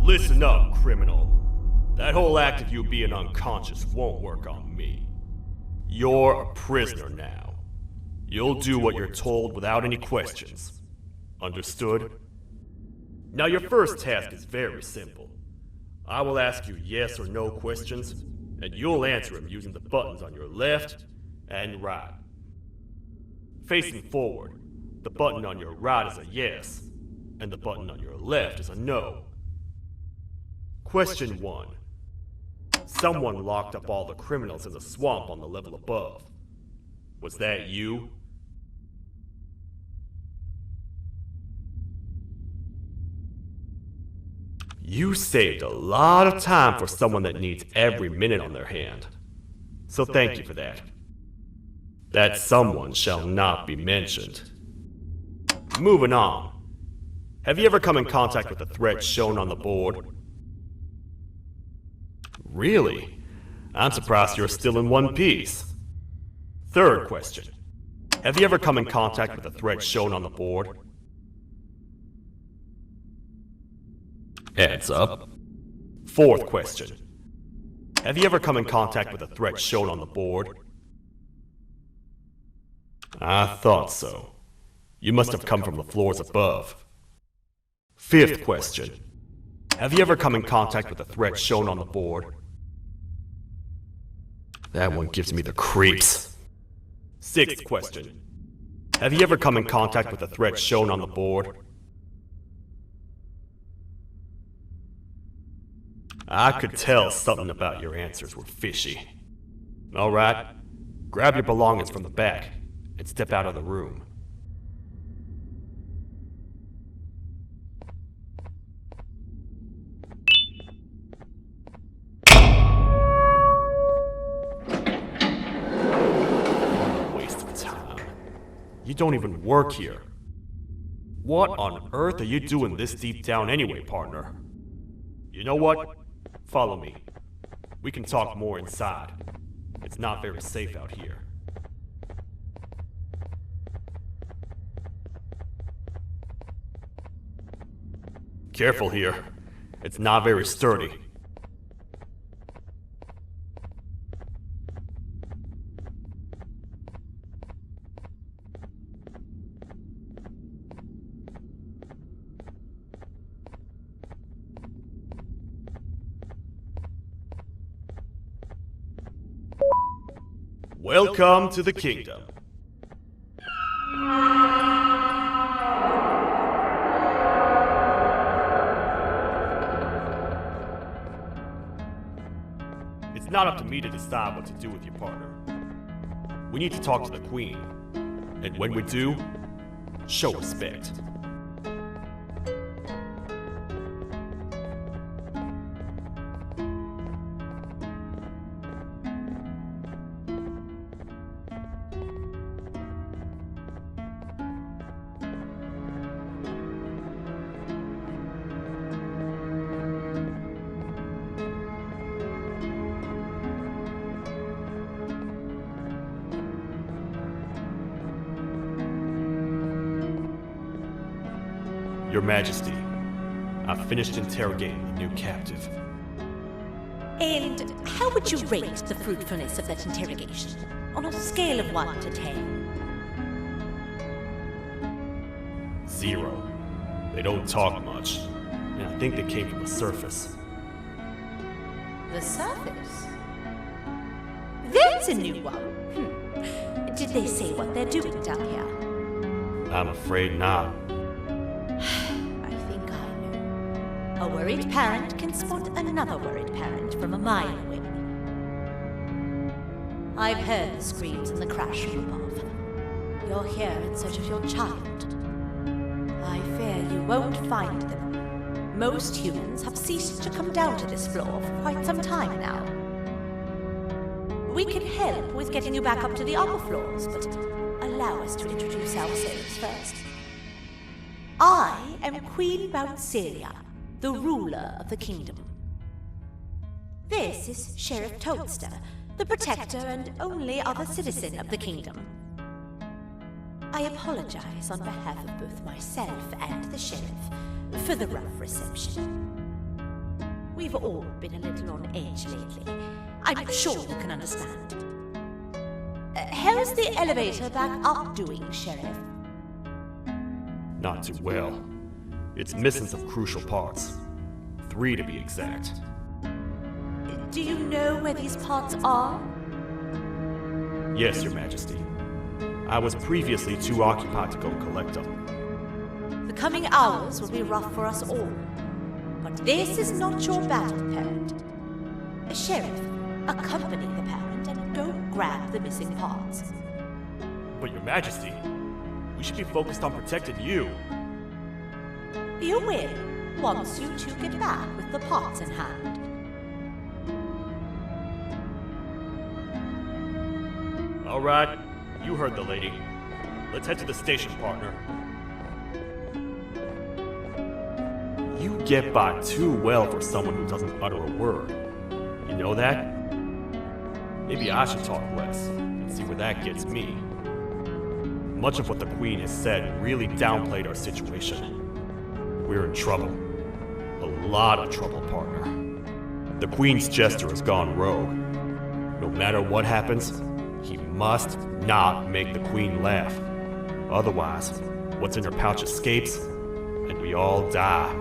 Listen up, criminal. That whole act of you being unconscious won't work on me. You're a prisoner now. You'll do what you're told without any questions. Understood? Now your first task is very simple. I will ask you yes or no questions, and you'll answer them using the buttons on your left and right. Facing forward, the button on your right is a yes, and the button on your left is a no. Question 1. Someone locked up all the criminals in the swamp on the level above. Was that you? You saved a lot of time for someone that needs every minute on their hand. So thank you for that. That someone shall not be mentioned. Moving on. Have you ever come in contact with the threat shown on the board? Really? I'm surprised you're still in one piece. Third question. Have you ever come in contact with the threat shown on the board? Heads up. Fourth question. Have you ever come in contact with the threat shown on the board? I thought so. You must have come from the floors above. Fifth question. Have you ever come in contact with the threat shown on the board? That one gives me the creeps. Sixth question. Have you ever come in contact with the threat shown on the board? I could tell something about your answers were fishy. Alright, grab your belongings from the back and step out of the room. You don't even work here. What on earth are you doing this deep down anyway, partner? You know what? Follow me. We can talk more inside. It's not very safe out here. Careful here. It's not very sturdy. Welcome to the kingdom. It's not up to me to decide what to do with your partner. We need to talk to the queen. And when we do, show respect. Your Majesty, I've finished interrogating the new captive. And how would you rate the fruitfulness of that interrogation? On a scale of 1 to 10. 0. They don't talk much, and I think they came from the surface. The surface? That's a new one. Did they say what they're doing down here? I'm afraid not. I think I know. A worried parent can spot another worried parent from a mile away. I've heard the screams and the crash from above. You're here in search of your child. I fear you won't find them. Most humans have ceased to come down to this floor for quite some time now. We can help with getting you back up to the upper floors, but allow us to introduce ourselves first. I am Queen Bouncelia, the ruler of the kingdom. This is Sheriff Toadster, the protector and only other citizen of the kingdom. I apologize on behalf of both myself and the sheriff for the rough reception. We've all been a little on edge lately. I'm sure you can understand. How's the elevator back up doing, Sheriff? Not too well. It's missing some crucial parts. 3 to be exact. Do you know where these parts are? Yes, Your Majesty. I was previously too occupied to go collect them. The coming hours will be rough for us all. But this is not your battle, parent. Sheriff, accompany the parent and go grab the missing parts. But Your Majesty, we should be focused on protecting you. You will, once you two get back with the parts in hand. All right, you heard the lady. Let's head to the station, partner. You get by too well for someone who doesn't utter a word. You know that? Maybe I should talk less and see where that gets me. Much of what the Queen has said really downplayed our situation. We're in trouble. A lot of trouble, partner. The Queen's jester has gone rogue. No matter what happens, he must not make the Queen laugh. Otherwise, what's in her pouch escapes, and we all die.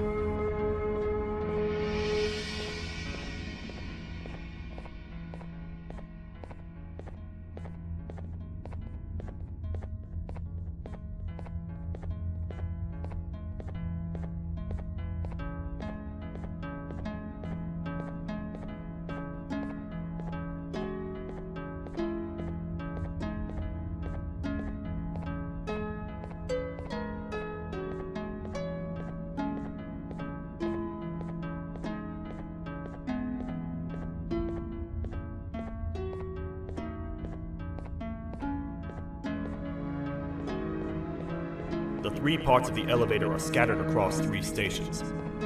The 3 parts of the elevator are scattered across 3 stations,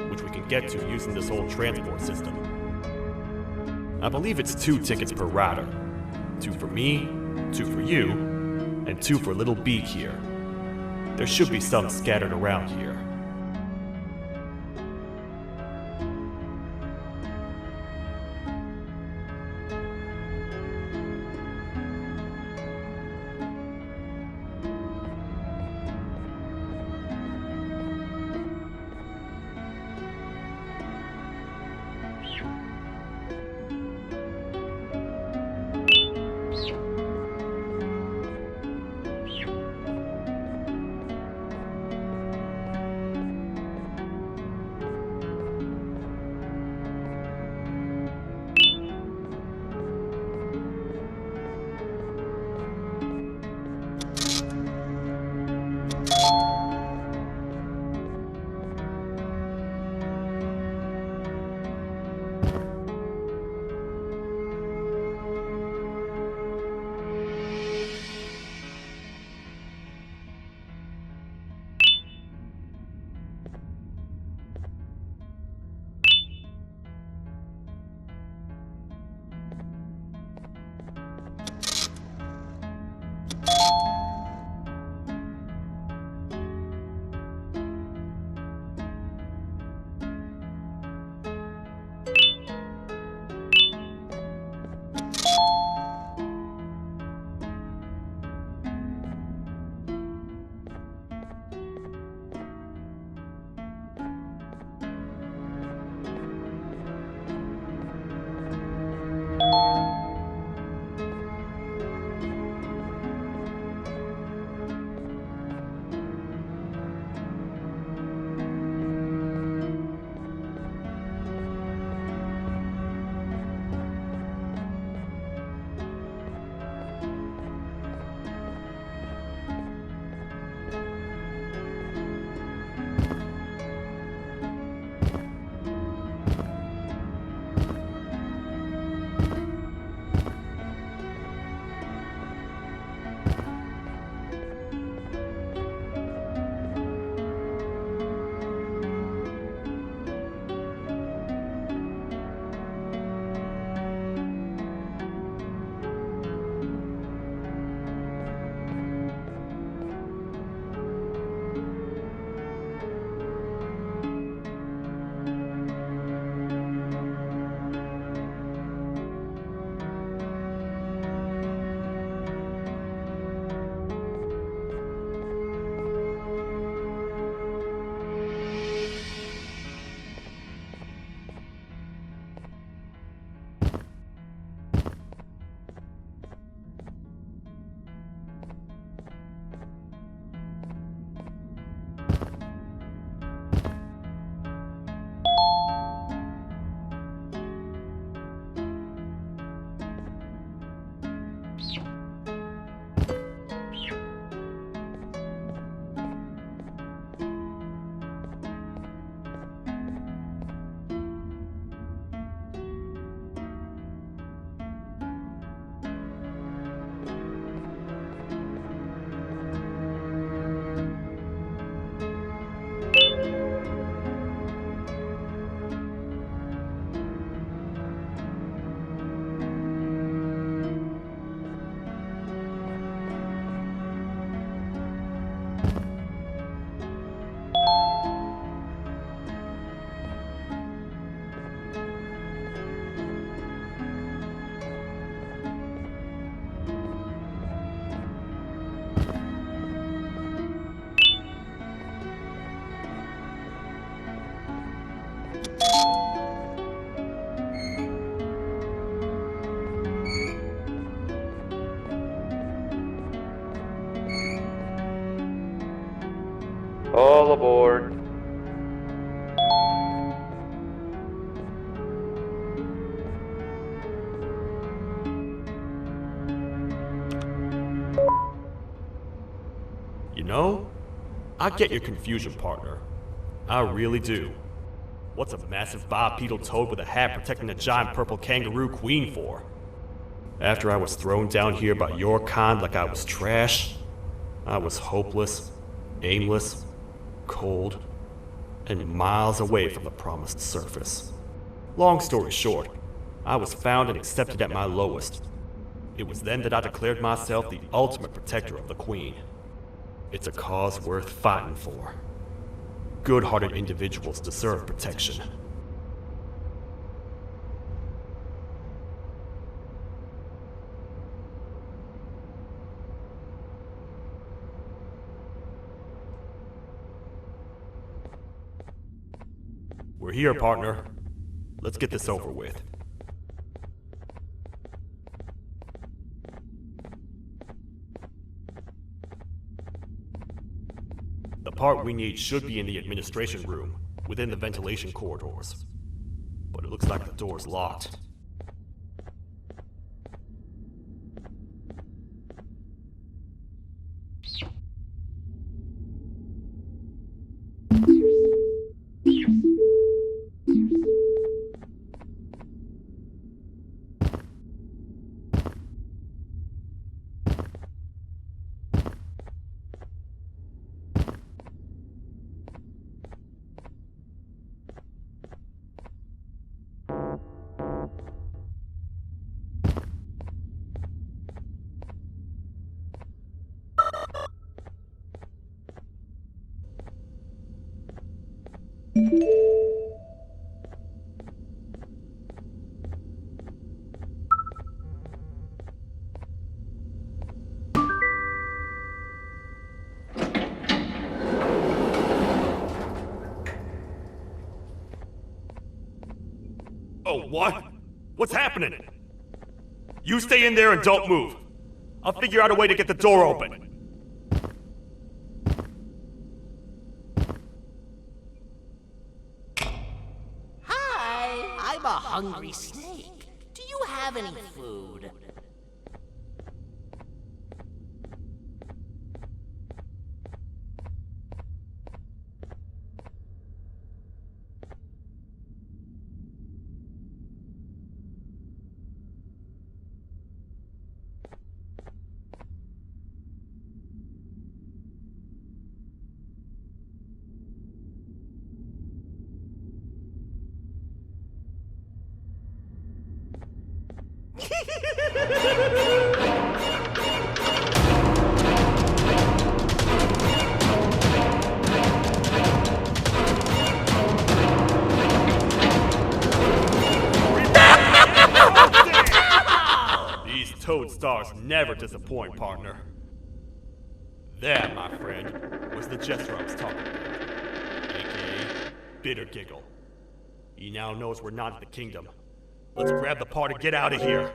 which we can get to using this old transport system. I believe it's 2 tickets per rider. 2 for me, 2 for you, and 2 for Little Beak here. There should be some scattered around here. I get your confusion, partner. I really do. What's a massive bipedal toad with a hat protecting a giant purple kangaroo queen for? After I was thrown down here by your kind like I was trash, I was hopeless, aimless, cold, and miles away from the promised surface. Long story short, I was found and accepted at my lowest. It was then that I declared myself the ultimate protector of the Queen. It's a cause worth fighting for. Good-hearted individuals deserve protection. We're here, partner. Let's get this over with. The part we need should be in the administration room, within the ventilation corridors. But it looks like the door's locked. Oh, what? What's happening? You stay in there and don't move. I'll figure out a way to get the door open. Hi, I'm a hungry snake. Do you have any food? These toad stars never disappoint, partner. That, my friend, was the gesture I was talking about, aka Bitter Giggle. He now knows we're not in the kingdom. Let's grab the part and get out of here.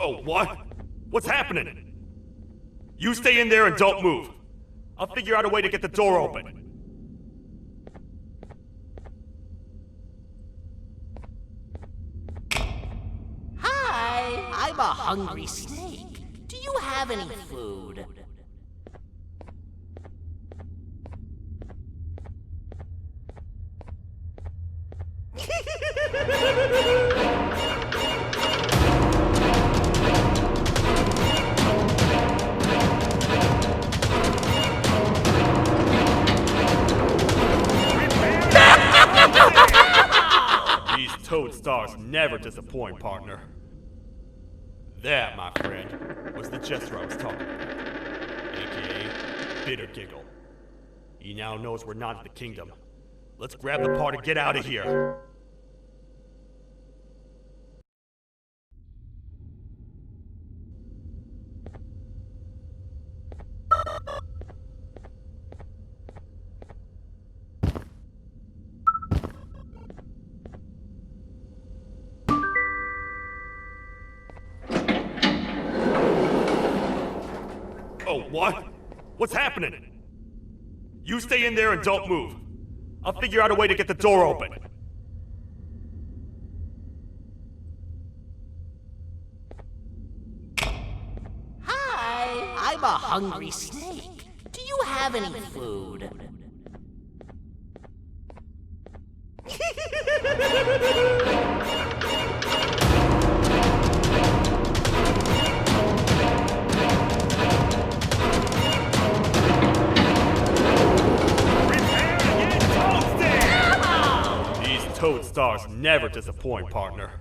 Oh, what? What's happening? You stay in there and don't move. I'll figure out a way to get the door open. Hi, I'm a hungry snake. Do you have any food? These toad stars never disappoint, partner. That, my friend, was the gesture I was talking about, aka Bitter Giggle. He now knows we're not in the kingdom. Let's grab the part and get out of here. What? What's happening? You stay in there and don't move. I'll figure out a way to get the door open. Hi, I'm a hungry snake. Do you have any food? Prepare to get toasted! These toad stars never disappoint, partner.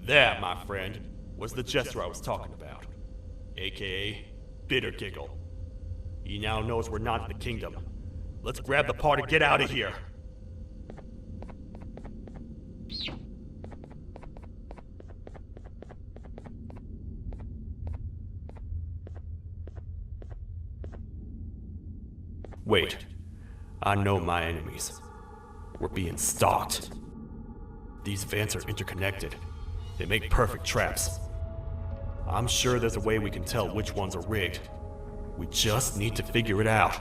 That, my friend, was the jester I was talking about, aka Bitter Giggle. He now knows we're not in the kingdom. Let's grab the part and get out of here. Wait, I know my enemies. We're being stalked. These vents are interconnected. They make perfect traps. I'm sure there's a way we can tell which ones are rigged. We just need to figure it out.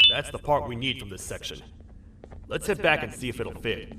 That's the part we need from this section. Let's head back and see if it'll fit.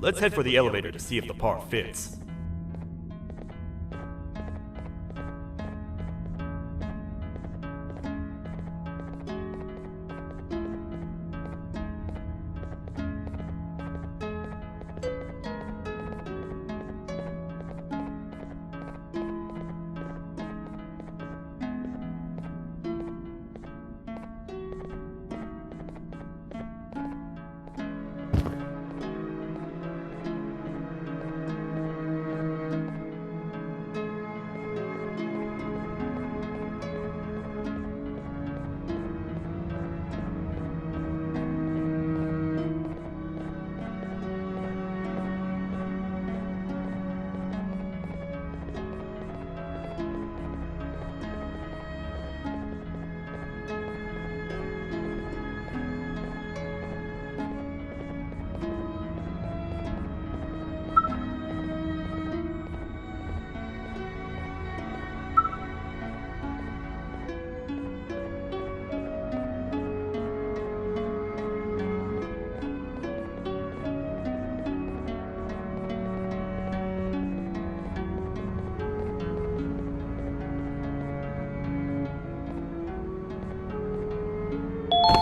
Let's head for the elevator to see if the part fits.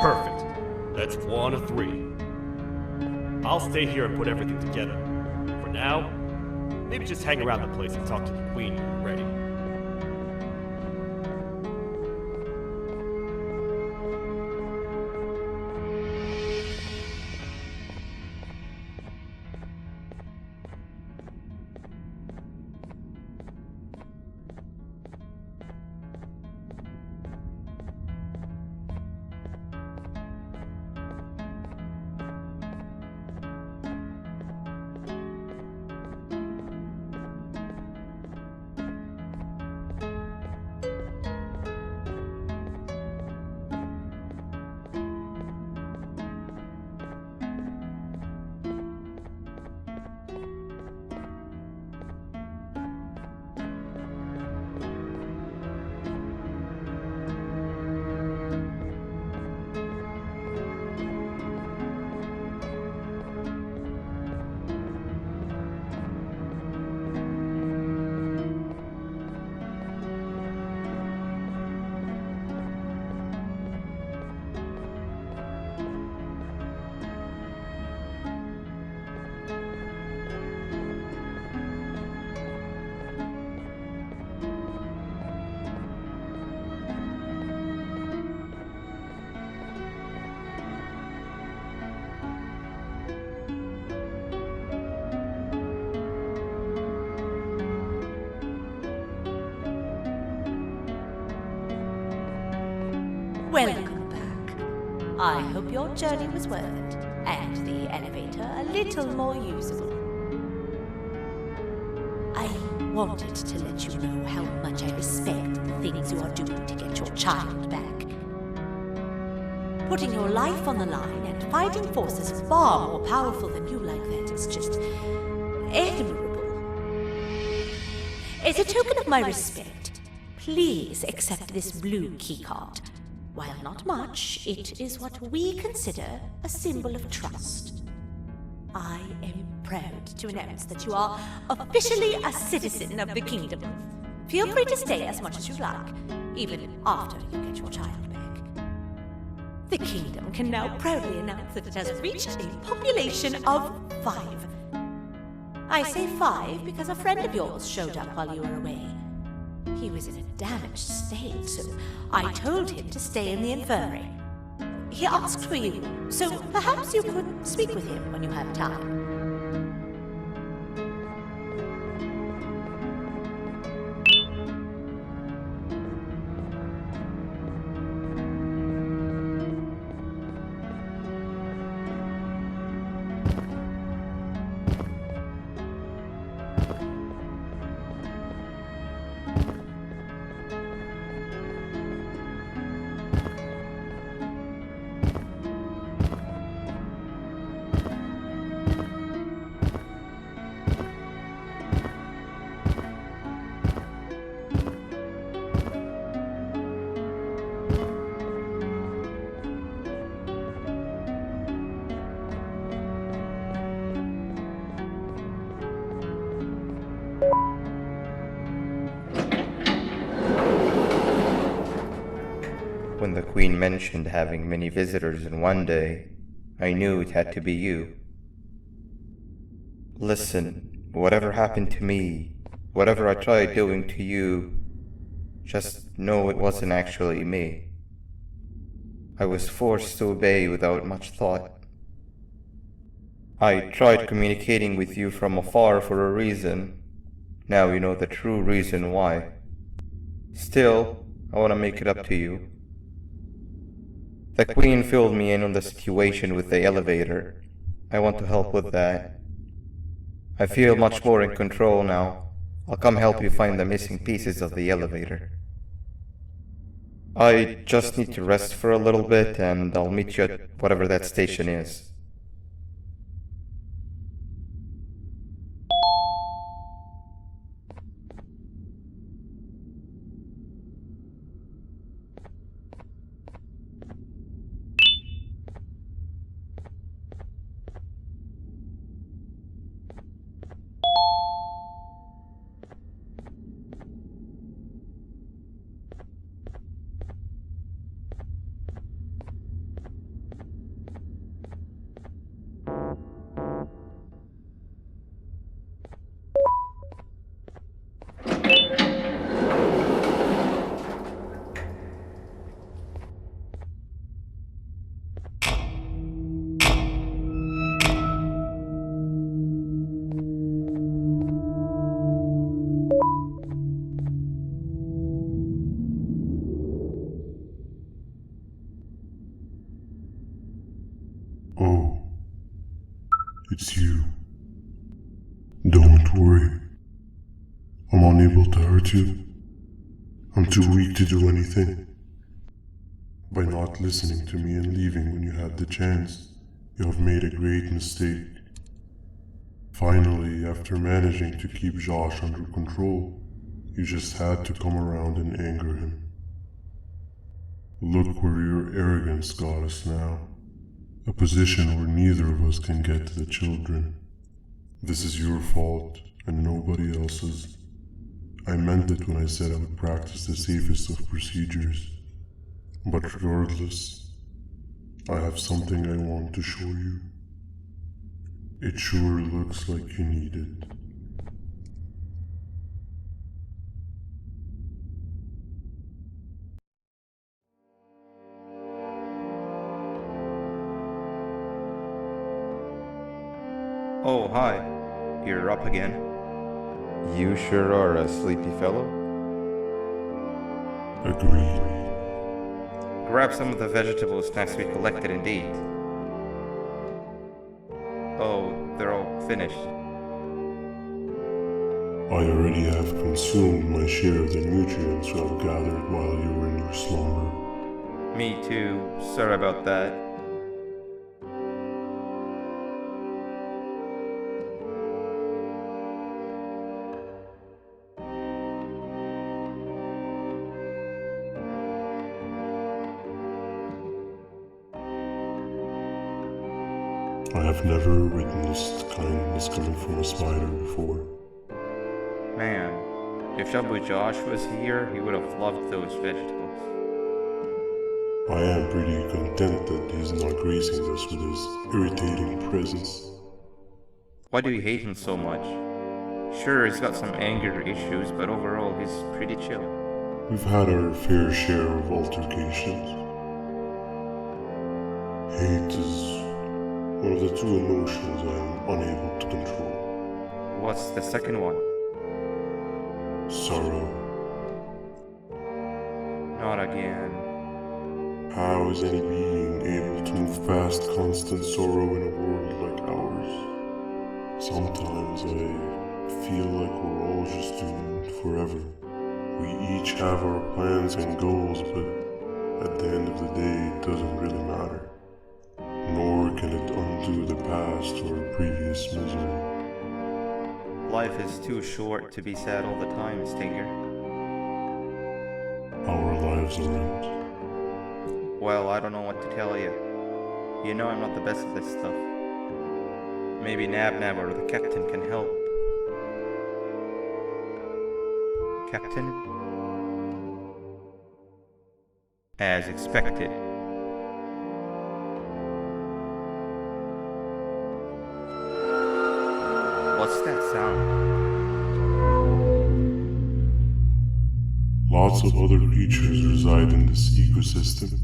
Perfect. That's 1 of 3. I'll stay here and put everything together. For now, maybe just hang around the place and talk to the Queen when you're ready. Welcome back. I hope your journey was worth it, and the elevator a little more usable. I wanted to let you know how much I respect the things you are doing to get your child back. Putting your life on the line and fighting forces far more powerful than you like that is just admirable. As a token of my respect, please accept this blue keycard. While not much, it is what we consider a symbol of trust. I am proud to announce that you are officially a citizen of the kingdom. Feel free to stay as much as you like, even after you get your child back. The kingdom can now proudly announce that it has reached a population of 5. I say 5 because a friend of yours showed up while you were away. He was in a damaged state, so I told him to stay in the infirmary. He asked for you, so perhaps you could speak with him when you have time. When the Queen mentioned having many visitors in one day, I knew it had to be you. Listen, whatever happened to me, whatever I tried doing to you, just know it wasn't actually me. I was forced to obey without much thought. I tried communicating with you from afar for a reason. Now you know the true reason why. Still, I want to make it up to you. The Queen filled me in on the situation with the elevator. I want to help with that. I feel much more in control now. I'll come help you find the missing pieces of the elevator. I just need to rest for a little bit and I'll meet you at whatever that station is. Oh, it's you. Don't worry. I'm unable to hurt you. I'm too weak to do anything. By not listening to me and leaving when you had the chance, you have made a great mistake. Finally, after managing to keep Josh under control, you just had to come around and anger him. Look where your arrogance got us now. A position where neither of us can get to the children. This is your fault and nobody else's. I meant it when I said I would practice the safest of procedures. But regardless, I have something I want to show you. It sure looks like you need it. Oh, hi. You're up again. You sure are a sleepy fellow. Agreed. Grab some of the vegetable snacks we collected indeed. Oh, they're all finished. I already have consumed my share of the nutrients you have gathered while you were in your slumber. Me too. Sorry about that. I have never witnessed kindness coming from a spider before. Man, if Shabu Josh was here, he would have loved those vegetables. I am pretty content that he's not gracing us with his irritating presence. Why do you hate him so much? Sure, he's got some anger issues, but overall, he's pretty chill. We've had our fair share of altercations. Hate is one of the two emotions I am unable to control. What's the second one? Sorrow. Not again. How is any being able to move past constant sorrow in a world like ours? Sometimes I feel like we're all just doomed forever. We each have our plans and goals, but at the end of the day, it doesn't really matter. Nor can it undo the past or previous misery. Life is too short to be sad all the time, Stinger. Our lives aren't. Well, I don't know what to tell you. You know I'm not the best at this stuff. Maybe Nab or the captain can help. Captain? As expected. What's that sound? Lots of other creatures reside in this ecosystem.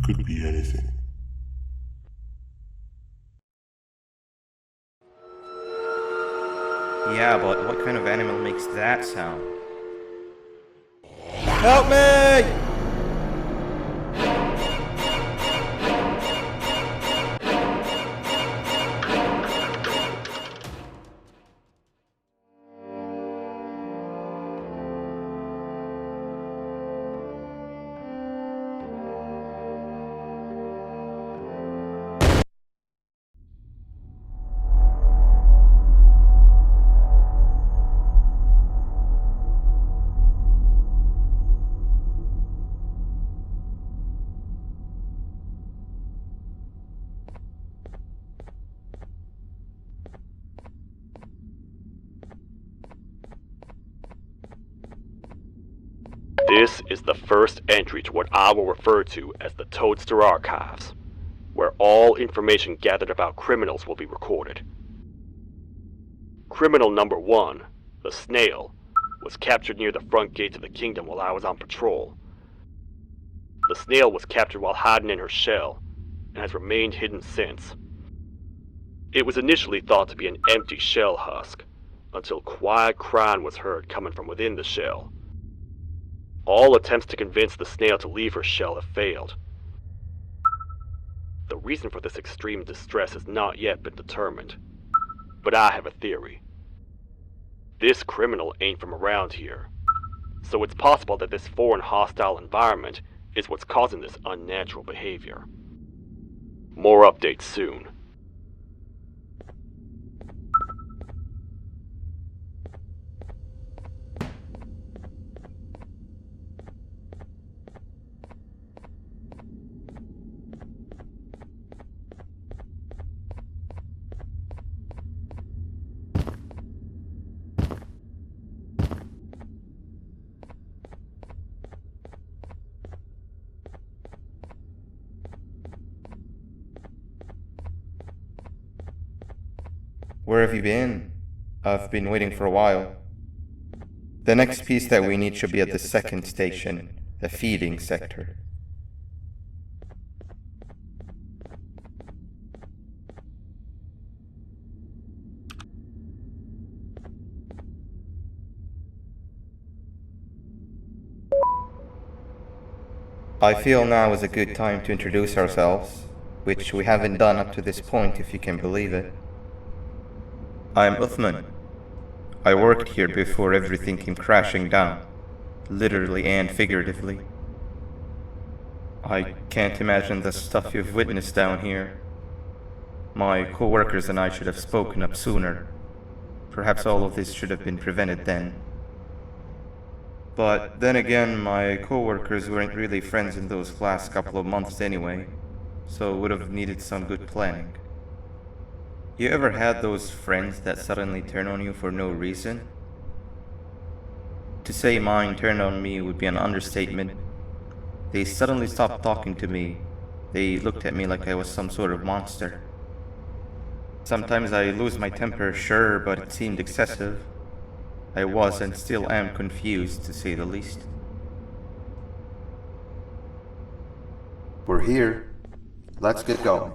Could be anything. Yeah, but what kind of animal makes that sound? Help me! This is the first entry to what I will refer to as the Toadster Archives, where all information gathered about criminals will be recorded. Criminal number 1, the snail, was captured near the front gates of the kingdom while I was on patrol. The snail was captured while hiding in her shell, and has remained hidden since. It was initially thought to be an empty shell husk, until quiet crying was heard coming from within the shell. All attempts to convince the snail to leave her shell have failed. The reason for this extreme distress has not yet been determined, but I have a theory. This criminal ain't from around here, so it's possible that this foreign hostile environment is what's causing this unnatural behavior. More updates soon. Where have you been? I've been waiting for a while. The next piece that we need should be at the second station, the feeding sector. I feel now is a good time to introduce ourselves, which we haven't done up to this point if you can believe it. I'm Uthman. I worked here before everything came crashing down, literally and figuratively. I can't imagine the stuff you've witnessed down here. My co-workers and I should have spoken up sooner. Perhaps all of this should have been prevented then. But then again, my co-workers weren't really friends in those last couple of months anyway, so would have needed some good planning. You ever had those friends that suddenly turn on you for no reason? To say mine turned on me would be an understatement. They suddenly stopped talking to me. They looked at me like I was some sort of monster. Sometimes I lose my temper, sure, but it seemed excessive. I was and still am confused, to say the least. We're here. Let's get going.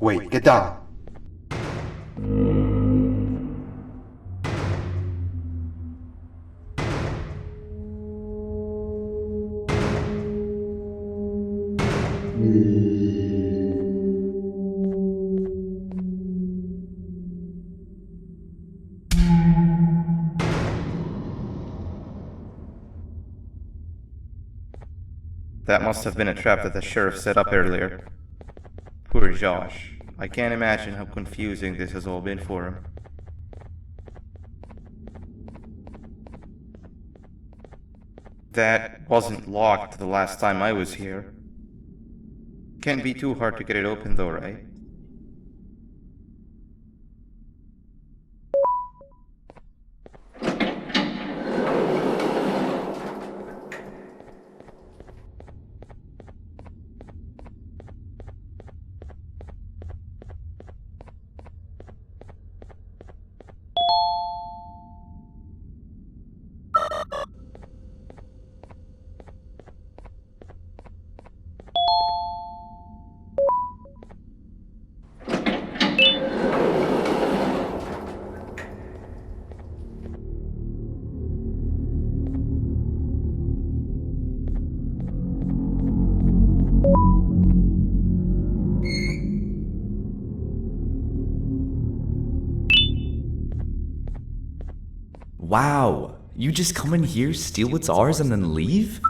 Wait, get down. That must have been a trap that the sheriff set up earlier. Poor Josh. I can't imagine how confusing this has all been for him. That wasn't locked the last time I was here. Can't be too hard to get it open though, right? Wow, you just come in here, steal what's ours, and then leave?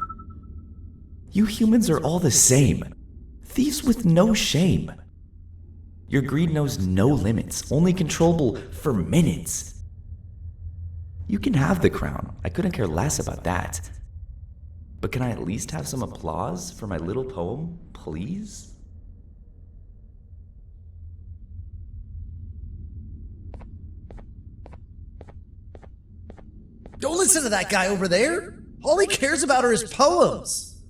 You humans are all the same. Thieves with no shame. Your greed knows no limits, only controllable for minutes. You can have the crown, I couldn't care less about that. But can I at least have some applause for my little poem, please? Don't listen to that guy over there. All he cares about are his poems.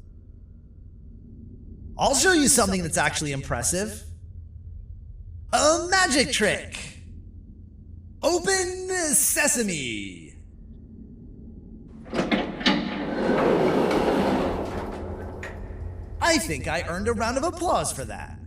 I'll show you something that's actually impressive. A magic trick. Open sesame. I think I earned a round of applause for that.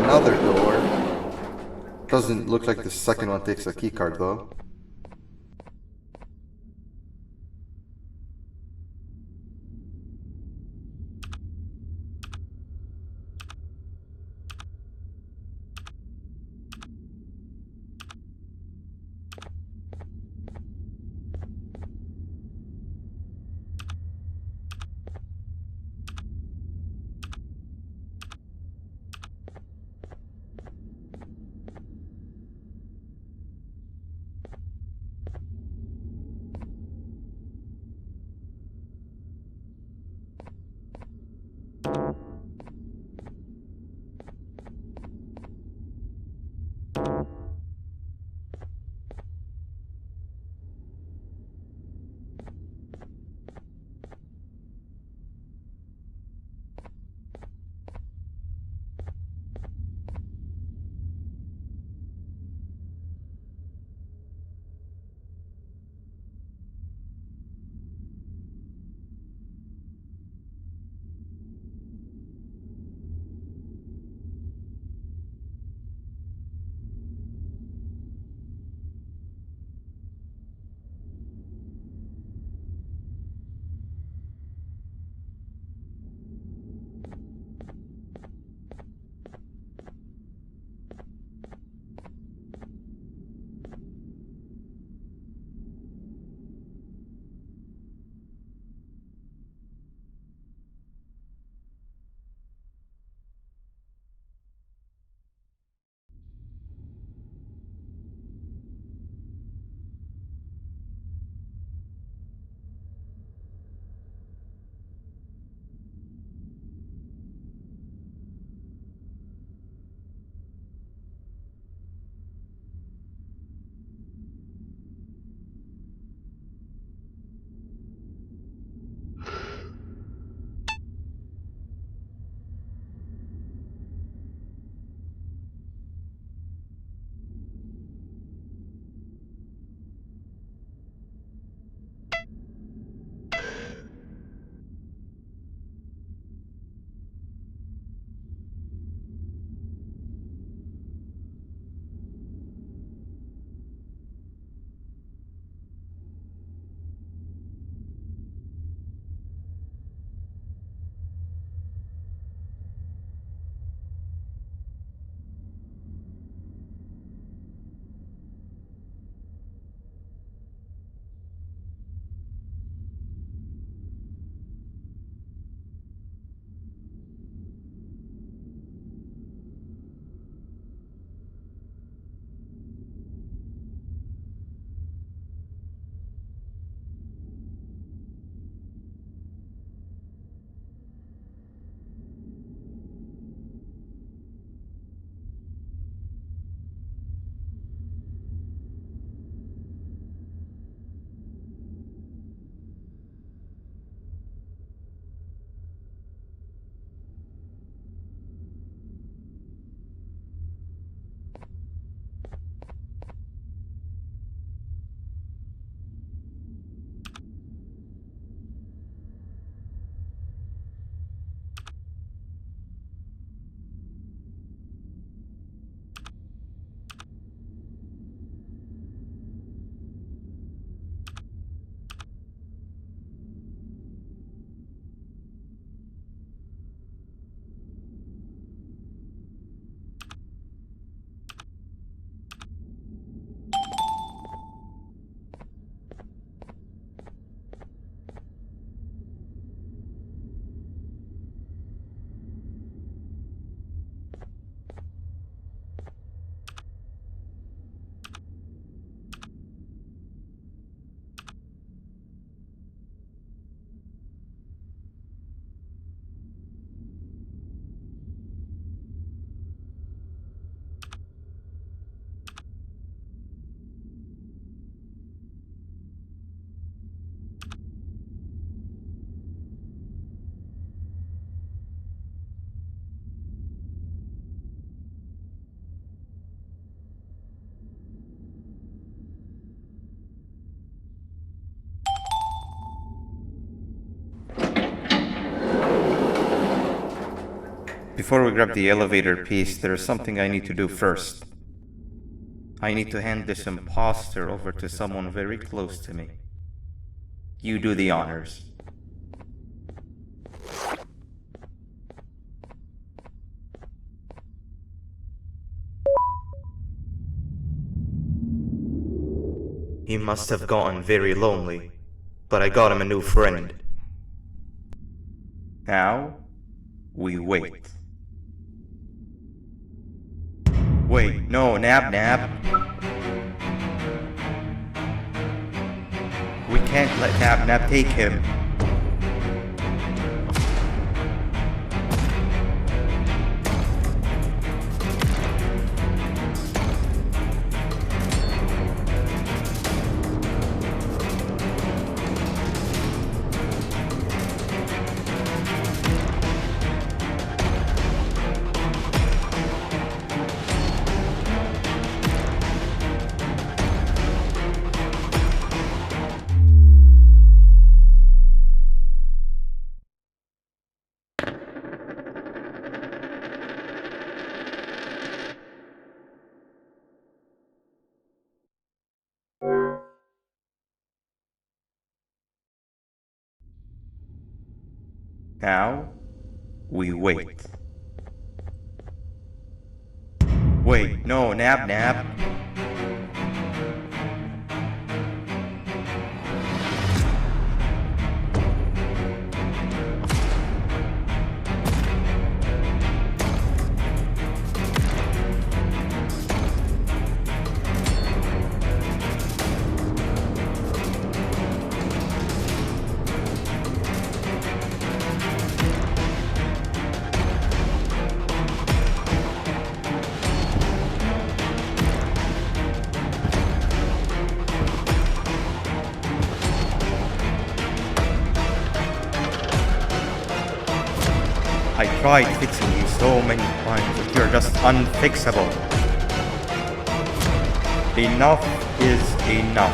another door. Doesn't look like the second one takes a keycard though. Before we grab the elevator piece, there's something I need to do first. I need to hand this imposter over to someone very close to me. You do the honors. He must have gotten very lonely, but I got him a new friend. Now, we wait. Wait, no, Nab. We can't let Nab take him. Now, we wait. Wait, no, Nab. I tried fixing you so many times, but you're just unfixable. Enough is enough.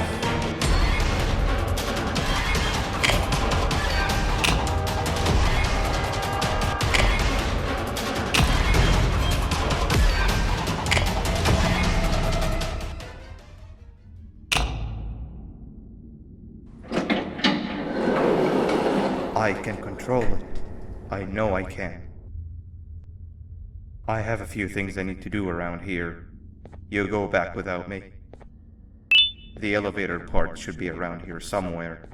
I can control it. I know I can. I have a few things I need to do around here. You go back without me. The elevator part should be around here somewhere.